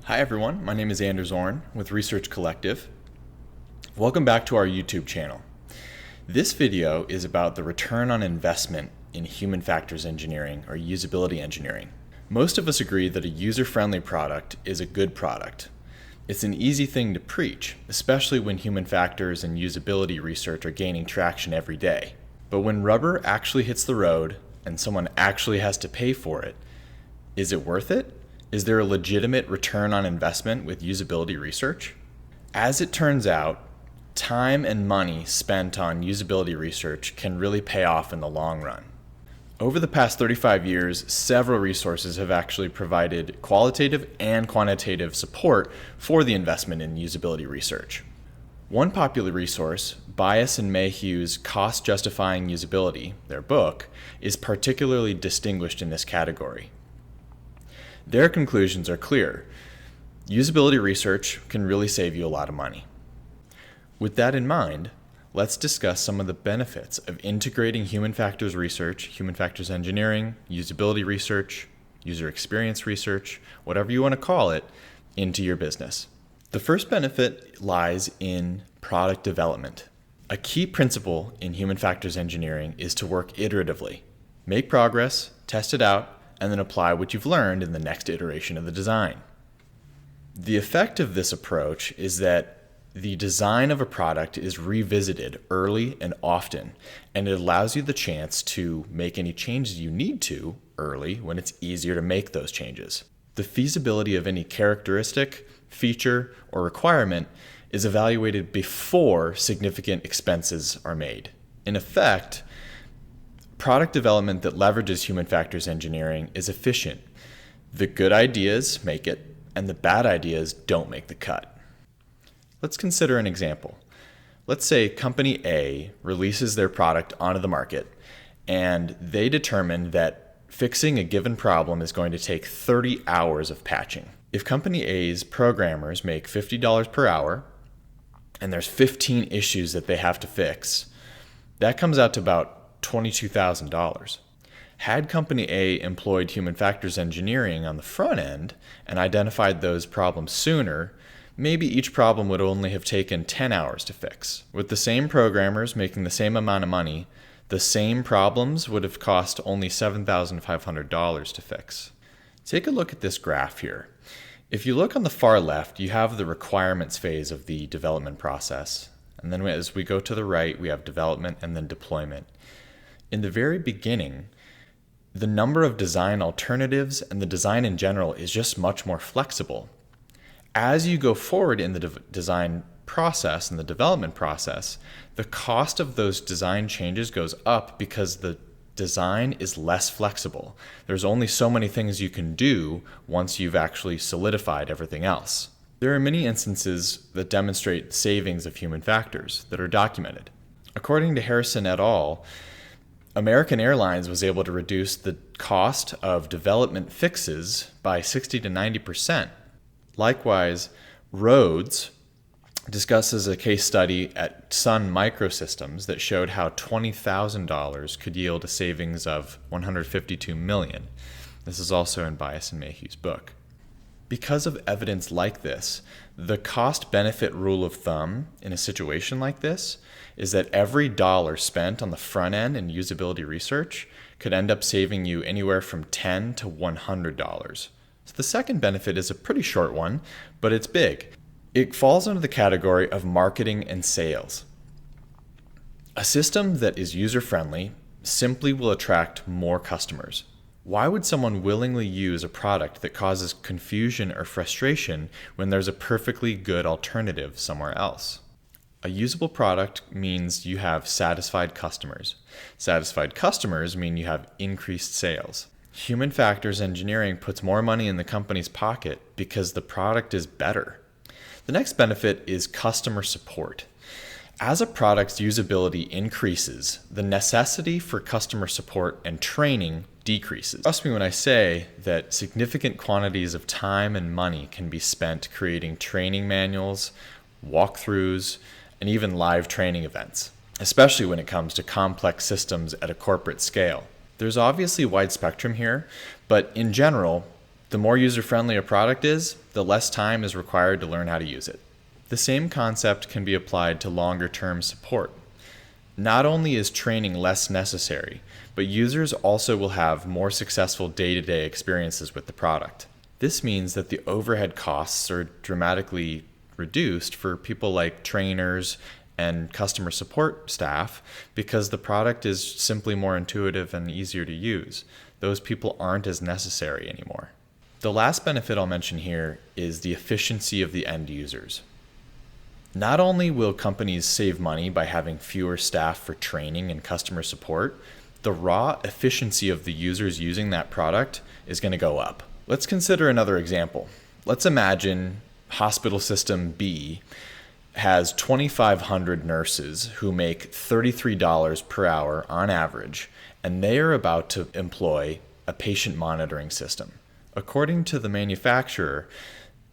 Hi everyone, my name is Anders Zorn with Research Collective. Welcome back to our YouTube channel. This video is about the return on investment in human factors engineering or usability engineering. Most of us agree that a user-friendly product is a good product. It's an easy thing to preach, especially when human factors and usability research are gaining traction every day. But when rubber actually hits the road and someone actually has to pay for it, is it worth it? Is there a legitimate return on investment with usability research? As it turns out, time and money spent on usability research can really pay off in the long run. Over the past 35 years, several resources have actually provided qualitative and quantitative support for the investment in usability research. One popular resource, Bias and Mayhew's Cost Justifying Usability, their book, is particularly distinguished in this category. Their conclusions are clear. Usability research can really save you a lot of money. With that in mind, let's discuss some of the benefits of integrating human factors research, human factors engineering, usability research, user experience research, whatever you want to call it, into your business. The first benefit lies in product development. A key principle in human factors engineering is to work iteratively. Make progress, test it out, and then apply what you've learned in the next iteration of the design. The effect of this approach is that the design of a product is revisited early and often, and it allows you the chance to make any changes you need to early when it's easier to make those changes. The feasibility of any characteristic, feature, or requirement is evaluated before significant expenses are made. In effect, product development that leverages human factors engineering is efficient. The good ideas make it, and the bad ideas don't make the cut. Let's consider an example. Let's say company A releases their product onto the market, and they determine that fixing a given problem is going to take 30 hours of patching. If company A's programmers make $50 per hour, and there's 15 issues that they have to fix, that comes out to about $22,000. Had company A employed human factors engineering on the front end and identified those problems sooner, maybe each problem would only have taken 10 hours to fix. With the same programmers making the same amount of money, the same problems would have cost only $7,500 to fix. Take a look at this graph here. If you look on the far left, you have the requirements phase of the development process. And then as we go to the right, we have development and then deployment. In the very beginning, the number of design alternatives and the design in general is just much more flexible. As you go forward in the design process and the development process, the cost of those design changes goes up because the design is less flexible. There's only so many things you can do once you've actually solidified everything else. There are many instances that demonstrate savings of human factors that are documented. According to Harrison et al., American Airlines was able to reduce the cost of development fixes by 60 to 90%. Likewise, Rhodes discusses a case study at Sun Microsystems that showed how $20,000 could yield a savings of $152 million. This is also in Bias and Mayhew's book. Because of evidence like this, the cost-benefit rule of thumb in a situation like this is that every dollar spent on the front end in usability research could end up saving you anywhere from $10 to $100. So the second benefit is a pretty short one, but it's big. It falls under the category of marketing and sales. A system that is user-friendly simply will attract more customers. Why would someone willingly use a product that causes confusion or frustration when there's a perfectly good alternative somewhere else? A usable product means you have satisfied customers. Satisfied customers mean you have increased sales. Human factors engineering puts more money in the company's pocket because the product is better. The next benefit is customer support. As a product's usability increases, the necessity for customer support and training decreases. Trust me when I say that significant quantities of time and money can be spent creating training manuals, walkthroughs, and even live training events, especially when it comes to complex systems at a corporate scale. There's obviously a wide spectrum here, but in general, The more user-friendly a product is, the less time is required to learn how to use it. The same concept can be applied to longer-term support. Not only is training less necessary, but users also will have more successful day-to-day experiences with the product. This means that the overhead costs are dramatically reduced for people like trainers and customer support staff because the product is simply more intuitive and easier to use. Those people aren't as necessary anymore. The last benefit I'll mention here is the efficiency of the end users. Not only will companies save money by having fewer staff for training and customer support, the raw efficiency of the users using that product is going to go up. Let's consider another example. Let's imagine hospital system B has 2,500 nurses who make $33 per hour on average, and they are about to employ a patient monitoring system. According to the manufacturer,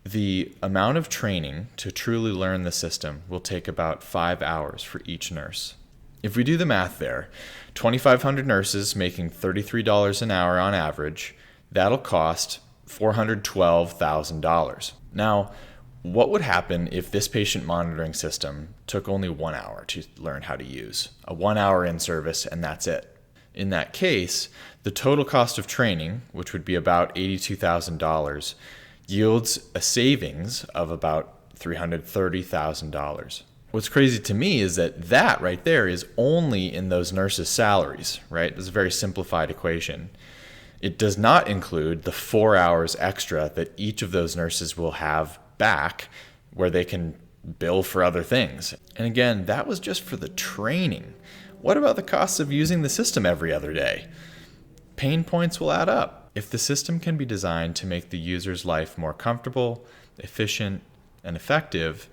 the amount of training to truly learn the system will take about 5 hours for each nurse. If we do the math there, 2,500 nurses making $33 an hour on average, that'll cost $412,000. Now, what would happen if this patient monitoring system took only 1 hour to learn how to use? A 1 hour in service and that's it. In that case, the total cost of training, which would be about $82,000, yields a savings of about $330,000. What's crazy to me is that right there is only in those nurses' salaries, right? It's a very simplified equation. It does not include the 4 hours extra that each of those nurses will have back where they can bill for other things. And again, that was just for the training. What about the costs of using the system every other day? Pain points will add up. If the system can be designed to make the user's life more comfortable, efficient, and effective,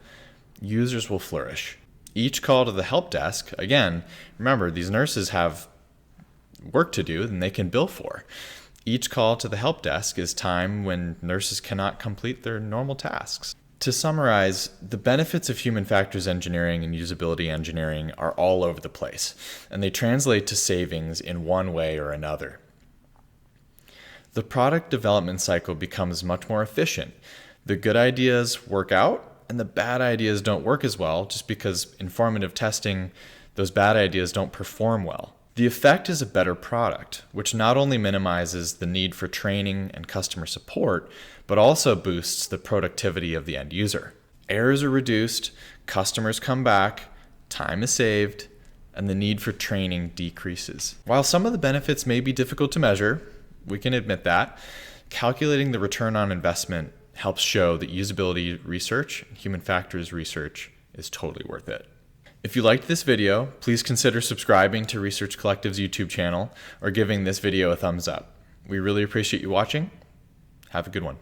users will flourish. Each call to the help desk, again, remember these nurses have work to do and they can bill for. Each call to the help desk is time when nurses cannot complete their normal tasks. To summarize, the benefits of human factors engineering and usability engineering are all over the place, and they translate to savings in one way or another. The product development cycle becomes much more efficient. The good ideas work out, and the bad ideas don't work as well just because informative testing, those bad ideas don't perform well. The effect is a better product, which not only minimizes the need for training and customer support, but also boosts the productivity of the end user. Errors are reduced, customers come back, time is saved, and the need for training decreases. While some of the benefits may be difficult to measure, we can admit that, calculating the return on investment helps show that usability research, human factors research, is totally worth it. If you liked this video, please consider subscribing to Research Collective's YouTube channel or giving this video a thumbs up. We really appreciate you watching. Have a good one.